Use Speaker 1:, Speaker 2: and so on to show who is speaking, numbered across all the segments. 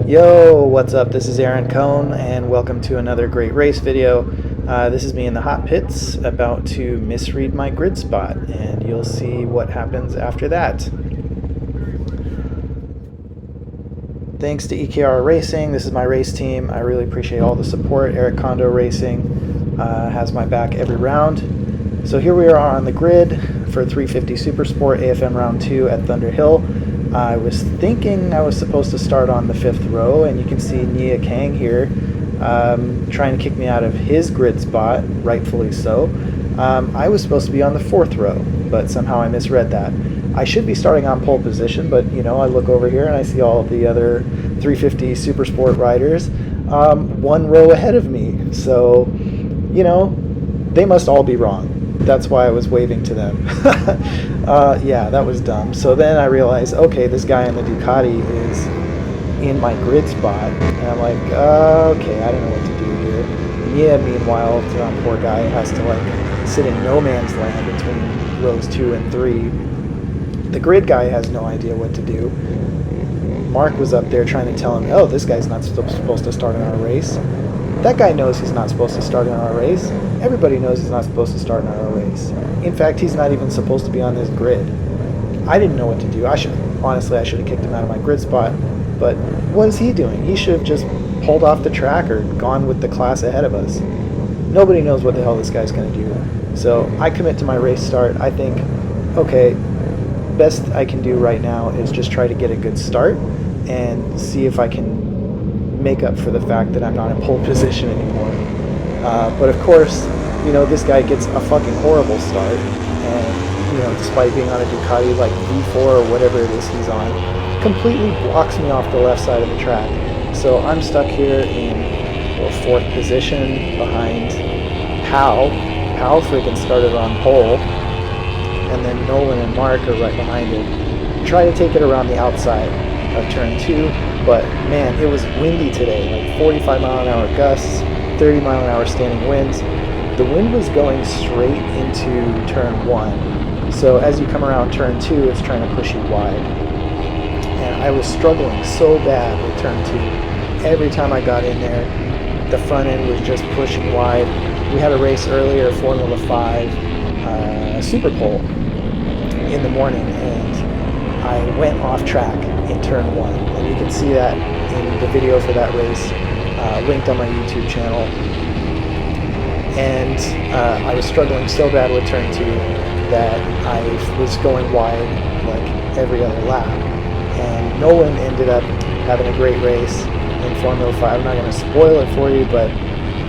Speaker 1: Yo, what's up? This is Aaron Cohn, and welcome to another great race video. This is me in the hot pits, about to misread my grid spot, and you'll see what happens after that. Thanks to EKR Racing, this is my race team. I really appreciate all the support. Eric Kondo Racing has my back every round. So here we are on the grid for 350 SuperSport AFM round 2 at Thunderhill. I was thinking I was supposed to start on the 5th row, and you can see Nia Kang here trying to kick me out of his grid spot, rightfully so. I was supposed to be on the 4th row, but somehow I misread that. I should be starting on pole position, but you know, I look over here and I see all of the other 350 SuperSport riders one row ahead of me. So, you know, they must all be wrong. That's why I was waving to them. Yeah, that was dumb. So then I realized, okay, this guy in the Ducati is in my grid spot. And I'm like, okay, I don't know what to do here. Nia, meanwhile, the poor guy has to like sit in no man's land between rows 2 and 3. The grid guy has no idea what to do. Marc was up there trying to tell him, oh, this guy's not supposed to start in our race. That guy knows he's not supposed to start in our race. Everybody knows he's not supposed to start in our race. In fact, he's not even supposed to be on this grid. I didn't know what to do. Honestly, I should have kicked him out of my grid spot. But what is he doing? He should have just pulled off the track or gone with the class ahead of us. Nobody knows what the hell this guy's going to do. So I commit to my race start. I think, okay, best I can do right now is just try to get a good start and see if I can make up for the fact that I'm not in pole position anymore. But of course, you know, this guy gets a fucking horrible start, and you know, despite being on a Ducati like V4 or whatever it is he's on, completely blocks me off the left side of the track. So I'm stuck here in 4th position behind Hal. Hal freaking started on pole, and then Nolan and Marc are right behind him. Try to take it around the outside of turn 2, but man, it was windy today, like 45 mile an hour gusts, 30 mile an hour standing winds. The wind was going straight into turn 1, so as you come around turn 2, it's trying to push you wide. And I was struggling so bad with turn 2. Every time I got in there, the front end was just pushing wide. We had a race earlier, Formula 5 Super Pole in the morning, and I went off track in turn 1, and you can see that in the video for that race linked on my YouTube channel. And I was struggling so bad with turn 2 that I was going wide like every other lap, and Nolan ended up having a great race in Formula 5. I'm not going to spoil it for you, but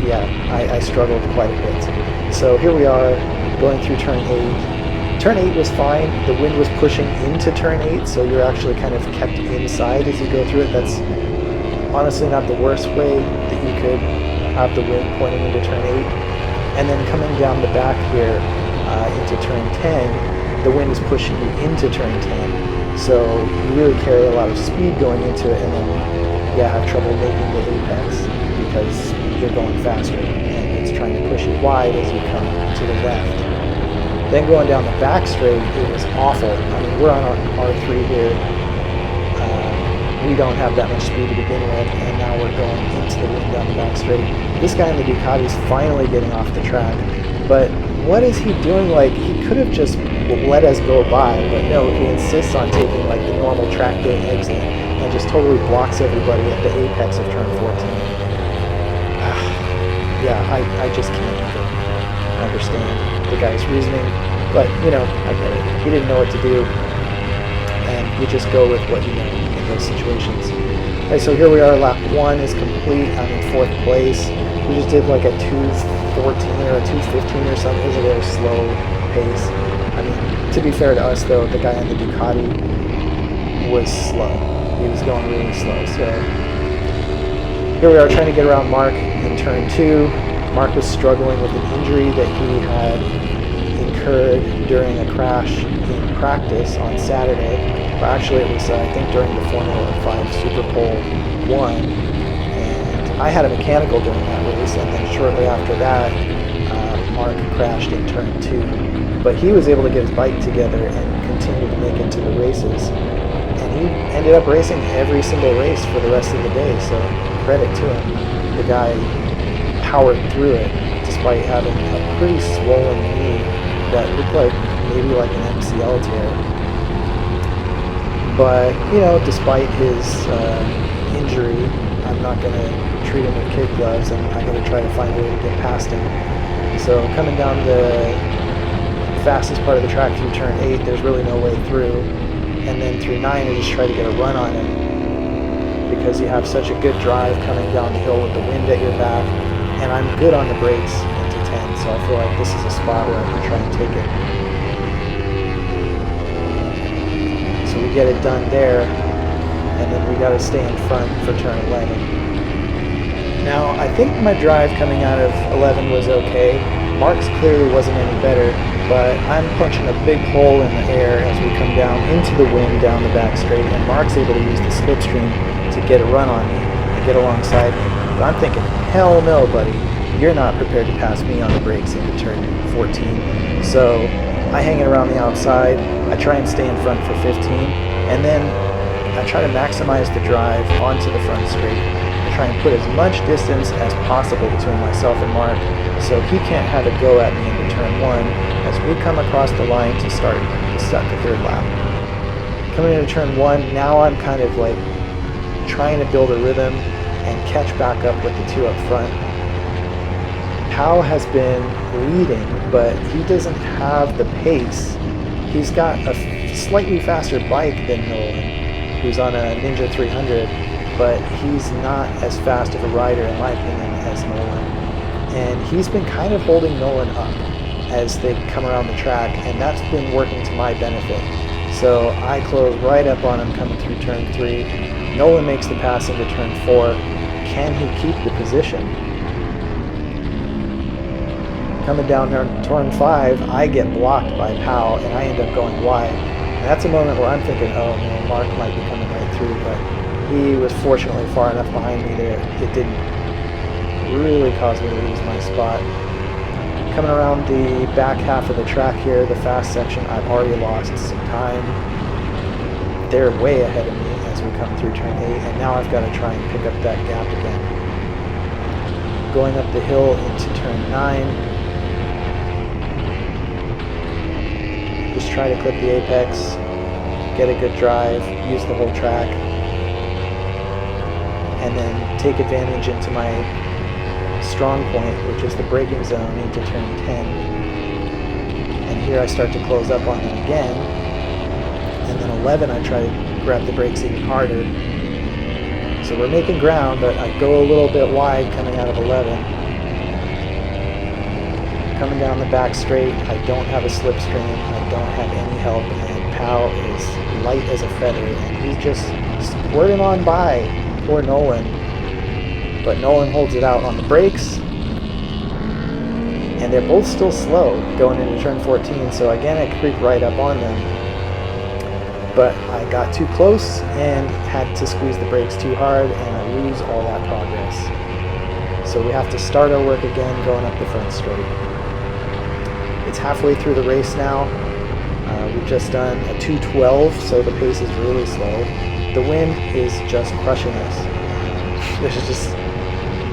Speaker 1: yeah, I struggled quite a bit. So here we are going through turn 8. Turn 8 was fine. The wind was pushing into turn 8, so you're actually kind of kept inside as you go through it. That's honestly not the worst way that you could have the wind pointing into turn 8. And then coming down the back here into turn 10, the wind is pushing you into turn 10. So you really carry a lot of speed going into it, and then have trouble making the apex because you're going faster, and it's trying to push you wide as you come to the left. Then going down the back straight, it was awful. I mean, we're on our R3 here. We don't have that much speed to begin with, and now we're going into the wind down the back straight. This guy in the Ducati is finally getting off the track, but what is he doing? Like, he could have just let us go by, but no, he insists on taking like the normal track day exit and just totally blocks everybody at the apex of turn 14. Yeah, I just can't even understand the guy's reasoning, but you know, I get it. He didn't know what to do, and you just go with what you know in those situations. Okay, so here we are, lap 1 is complete. I'm in 4th place. We just did like a 2:14 or a 2:15 or something. It was a very slow pace. I mean, to be fair to us though, the guy on the Ducati was slow. He was going really slow. So here we are trying to get around Marc in turn 2. Marc was struggling with an injury that he had incurred during a crash in practice on Saturday. But actually it was, I think, during the Formula 5 Super Pole 1. And I had a mechanical during that race, and then shortly after that, Marc crashed in turn 2. But he was able to get his bike together and continue to make it to the races. And he ended up racing every single race for the rest of the day, so credit to him. The guy powered through it despite having a pretty swollen knee that looked like maybe like an MCL tear. But, you know, despite his injury, I'm not going to treat him with kid gloves, and I'm going to try to find a way to get past him. So coming down the fastest part of the track through turn 8, there's really no way through. And then through 9, I just try to get a run on him because you have such a good drive coming down the hill with the wind at your back. And I'm good on the brakes into 10, so I feel like this is a spot where I can try and take it. So we get it done there, and then we got to stay in front for turn 11. Now, I think my drive coming out of 11 was okay. Marc's clearly wasn't any better, but I'm punching a big hole in the air as we come down into the wind down the back straight, and Marc's able to use the slipstream to get a run on me and get alongside me. But I'm thinking, hell no, buddy. You're not prepared to pass me on the brakes into turn 14. So I hang it around the outside. I try and stay in front for 15. And then I try to maximize the drive onto the front straight. I try and put as much distance as possible between myself and Marc so he can't have a go at me into turn 1 as we come across the line to start the third lap. Coming into turn 1, now I'm kind of like trying to build a rhythm and catch back up with the two up front. Powell has been leading, but he doesn't have the pace. He's got a slightly faster bike than Nolan, who's on a Ninja 300, but he's not as fast of a rider, in my opinion, as Nolan. And he's been kind of holding Nolan up as they come around the track, and that's been working to my benefit. So I close right up on him coming through turn 3. Nolan makes the pass into turn 4. Can he keep the position? Coming down turn 5, I get blocked by Powell, and I end up going wide. And that's a moment where I'm thinking, oh no, Marc might be coming right through, but he was fortunately far enough behind me that it didn't really cause me to lose my spot. Coming around the back half of the track here, the fast section, I've already lost some time. They're way ahead of me as we come through turn 8, and now I've got to try and pick up that gap again. Going up the hill into turn 9, just try to clip the apex, get a good drive, use the whole track, and then take advantage into my strong point, which is the braking zone, into turn 10. And here I start to close up on them again, and then 11 I try to grab the brakes even harder. So we're making ground, but I go a little bit wide coming out of 11. Coming down the back straight, I don't have a slipstream, I don't have any help, and Powell is light as a feather, and he's just squirting on by poor Nolan. But Nolan holds it out on the brakes, and they're both still slow going into turn 14, so again I creep right up on them. But I got too close and had to squeeze the brakes too hard, and I lose all that progress. So we have to start our work again going up the front straight. It's halfway through the race now. We've just done a 2:12, so the pace is really slow. The wind is just crushing us.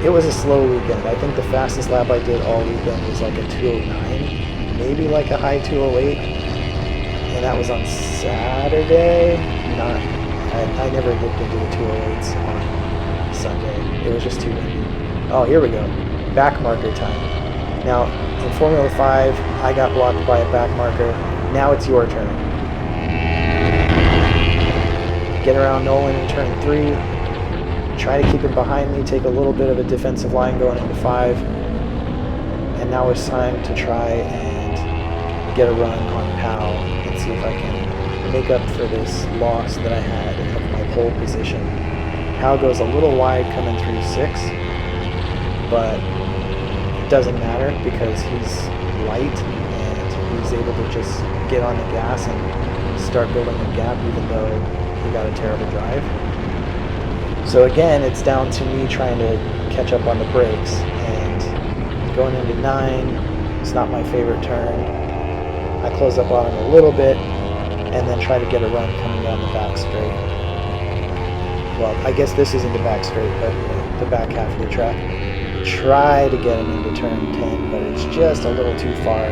Speaker 1: It was a slow weekend. I think the fastest lap I did all weekend was like a 2:09, maybe like a high 2:08, and that was on Saturday. I never dipped into the 2:08s on Sunday. It was just too windy. Oh, here we go. Back marker time. Now, in Formula 5, I got blocked by a back marker. Now it's your turn. Get around Nolan in turn 3. Try to keep him behind me, take a little bit of a defensive line going into 5. And now it's time to try and get a run on Powell and see if I can make up for this loss that I had of my pole position. Powell goes a little wide coming through 6, but it doesn't matter because he's light and he's able to just get on the gas and start building a gap even though he got a terrible drive. So again, it's down to me trying to catch up on the brakes, and going into 9, it's not my favorite turn. I close up on him a little bit and then try to get a run coming down the back straight. well, I guess this isn't the back straight, but the back half of the track. Try to get him into turn 10, but it's just a little too far.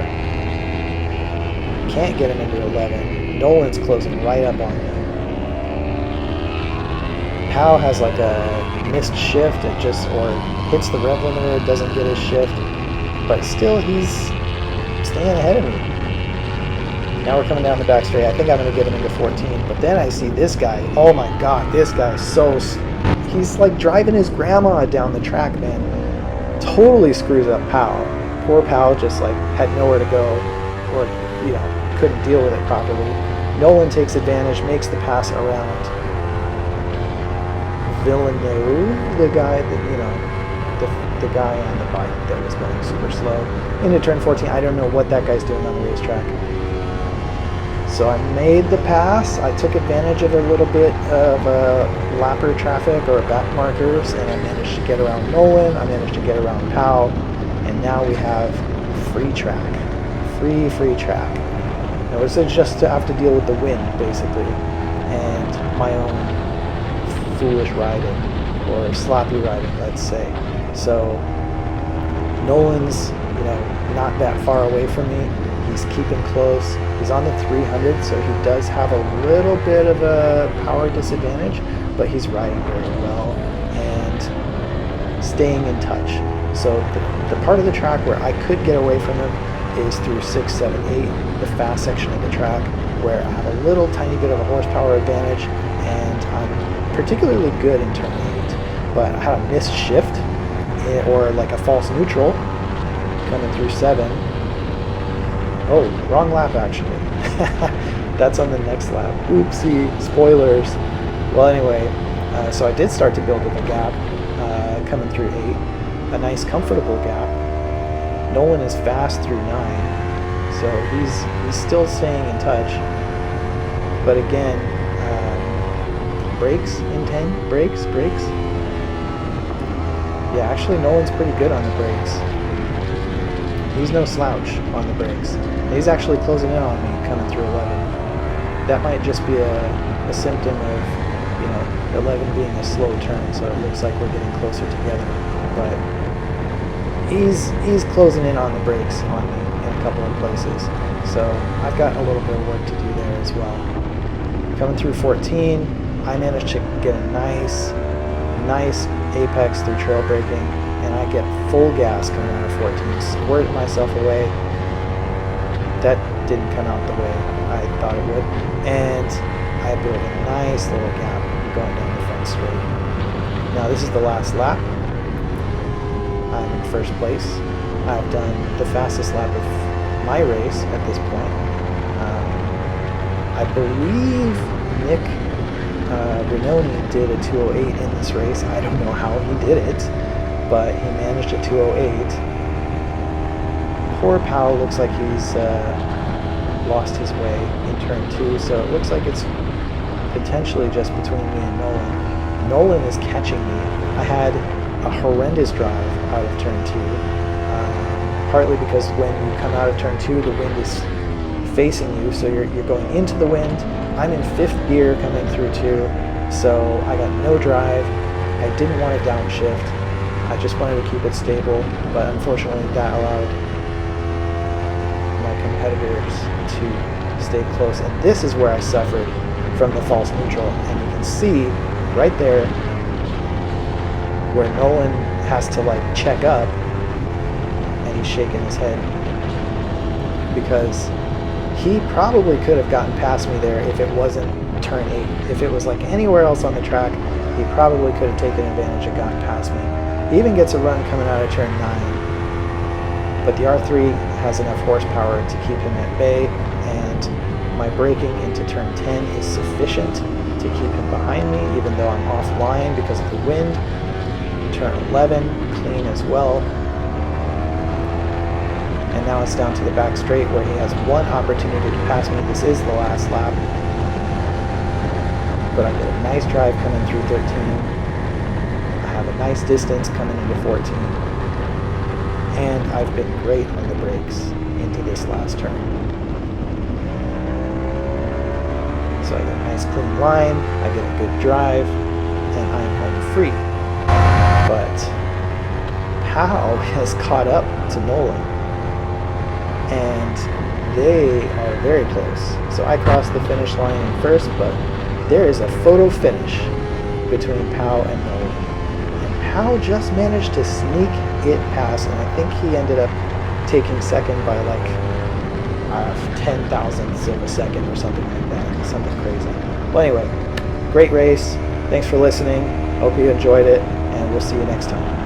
Speaker 1: Can't get him into 11. Nolan's closing right up on me. Powell has like a missed shift and or hits the rev limiter, doesn't get his shift, but still he's staying ahead of me. Now we're coming down the back straight. I think I'm going to get him into 14, but then I see this guy. Oh my god, this guy's he's like driving his grandma down the track, man. Totally screws up Powell. Poor Powell just like had nowhere to go, or couldn't deal with it properly. Nolan takes advantage, makes the pass around Villeneuve, the guy that the guy on the bike that was going super slow into turn 14. I don't know what that guy's doing on the racetrack. So I made the pass. I took advantage of a little bit of lapper traffic or back markers, and I managed to get around Nolan. I managed to get around Powell, and now we have free track. Free track. Now this is just to have to deal with the wind, basically, and my own foolish riding, or sloppy riding, let's say. So Nolan's, not that far away from me. He's keeping close. He's on the 300, so he does have a little bit of a power disadvantage, but he's riding very well and staying in touch. So the part of the track where I could get away from him is through 6, 7, 8, the fast section of the track, where I have a little tiny bit of a horsepower advantage, and I'm particularly good in turn 8. But I had a missed shift, or like a false neutral, coming through 7. Oh, wrong lap actually. That's on the next lap. Oopsie, spoilers. Well, anyway, so I did start to build up a gap coming through 8. A nice, comfortable gap. Nolan is fast through 9, so he's still staying in touch. But again, brakes in 10? Brakes? Yeah, actually Nolan's pretty good on the brakes. He's no slouch on the brakes. He's actually closing in on me coming through 11. That might just be a symptom of 11 being a slow turn, so it looks like we're getting closer together. But he's closing in on the brakes on me in a couple of places. So I've got a little bit of work to do there as well. Coming through 14, I managed to get a nice apex through trail braking, and I get full gas coming out of 14. Squirt myself away. That didn't come out the way I thought it would, and I built a nice little gap going down the front straight. Now this is the last lap. I'm in first place. I've done the fastest lap of my race at this point. I believe Nick Renoni did a 2:08 in this race. I don't know how he did it, but he managed a 2:08. Poor Powell looks like he's lost his way in turn 2, so it looks like it's potentially just between me and Nolan. Nolan is catching me. I had a horrendous drive out of turn 2, partly because when you come out of turn 2, the wind is facing you, so you're going into the wind. I'm in 5th gear coming through 2, so I got no drive. I didn't want to downshift. I just wanted to keep it stable, but unfortunately that allowed my competitors to stay close, and this is where I suffered from the false neutral. And you can see right there where Nolan has to check up, and he's shaking his head because he probably could have gotten past me there if it wasn't turn 8. If it was anywhere else on the track, he probably could have taken advantage and gotten past me. He even gets a run coming out of turn 9, but the R3 has enough horsepower to keep him at bay, and my braking into turn 10 is sufficient to keep him behind me, even though I'm offline because of the wind. Turn 11, clean as well. And now it's down to the back straight where he has one opportunity to pass me. This is the last lap. But I get a nice drive coming through 13. I have a nice distance coming into 14. And I've been great on the brakes into this last turn. So I get a nice clean line, I get a good drive, and I'm home free. But Powell has caught up to Nolan, and they are very close. So I crossed the finish line in first, but there is a photo finish between Powell and Nolan. And Powell just managed to sneak it past, and I think he ended up taking second by like 10 thousandths of a second or something like that. Something crazy. Well, anyway, great race. Thanks for listening. Hope you enjoyed it, and we'll see you next time.